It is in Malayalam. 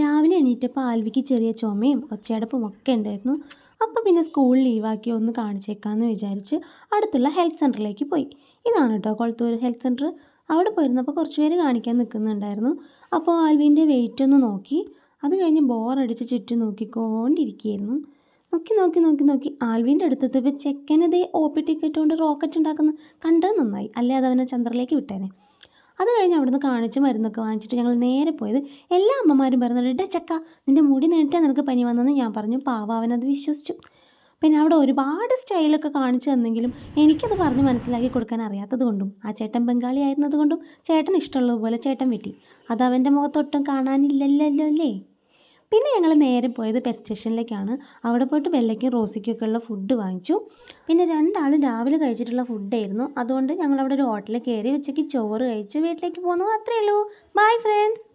രാവിലെ എണീറ്റപ്പോൾ ആൽവിക്ക് ചെറിയ ചുമയും ഒച്ചയടപ്പും ഒക്കെ ഉണ്ടായിരുന്നു. അപ്പോൾ പിന്നെ സ്കൂൾ ലീവാക്കി ഒന്ന് കാണിച്ചേക്കാമെന്ന് വിചാരിച്ച് അടുത്തുള്ള ഹെൽത്ത് സെൻ്ററിലേക്ക് പോയി. ഇതാണ് കേട്ടോ കൊളത്തൂർ ഹെൽത്ത് സെൻറ്റർ. അവിടെ പോയിരുന്നപ്പോൾ കുറച്ച് പേര് കാണിക്കാൻ നിൽക്കുന്നുണ്ടായിരുന്നു. അപ്പോൾ ആൽവിൻ്റെ വെയിറ്റ് ഒന്ന് നോക്കി. അത് കഴിഞ്ഞ് ബോറടിച്ച് ചുറ്റും നോക്കിക്കൊണ്ടിരിക്കുകയായിരുന്നു. നോക്കി നോക്കി നോക്കി നോക്കി ആൽവിൻ്റെ അടുത്തെത്തിയപ്പോൾ ചെക്കനതേ OP ടിക്കറ്റ് കൊണ്ട് റോക്കറ്റ് ഉണ്ടാക്കുന്നത് കണ്ടത് നന്നായി, അല്ലേ അതവനെ ചന്ദ്രനിലേക്ക് വിട്ടേനെ. അത് കഴിഞ്ഞ് അവിടുന്ന് കാണിച്ച് മരുന്നൊക്കെ വാങ്ങിച്ചിട്ട് ഞങ്ങൾ നേരെ പോയത് എല്ലാ അമ്മമാരും പറയുന്നുണ്ട്, ഡേ ചക്ക നിൻ്റെ മുടി നീട്ടാൻ നിനക്ക് പനി വന്നെന്ന് ഞാൻ പറഞ്ഞു. പാവ അവനത് വിശ്വസിച്ചു. പിന്നെ അവിടെ ഒരുപാട് സ്റ്റൈലൊക്കെ കാണിച്ചു തന്നെങ്കിലും എനിക്കത് പറഞ്ഞ് മനസ്സിലാക്കി കൊടുക്കാൻ അറിയാത്തത് കൊണ്ടും ആ ചേട്ടൻ ബംഗാളി ആയിരുന്നത് കൊണ്ടും ചേട്ടൻ ഇഷ്ടമുള്ളതുപോലെ ചേട്ടൻ വെട്ടി. അത് അവൻ്റെ മുഖത്തൊട്ടും കാണാനില്ലല്ലോ അല്ലേ. പിന്നെ ഞങ്ങൾ നേരെ പോയത് പെറ്റ് സ്റ്റേഷനിലേക്കാണ്. അവിടെ പോയിട്ട് ബെല്ലയ്ക്കും റോസിക്കൊക്കെ ഉള്ള ഫുഡ് വാങ്ങിച്ചു. പിന്നെ രണ്ടാളും രാവിലെ കഴിച്ചിട്ടുള്ള ഫുഡായിരുന്നു. അതുകൊണ്ട് ഞങ്ങൾ അവിടെ ഒരു ഹോട്ടലിൽ കയറി ഉച്ചയ്ക്ക് ചോറ് കഴിച്ചു വീട്ടിലേക്ക് പോന്നു. അത്രയേ ഉള്ളൂ. Bye friends.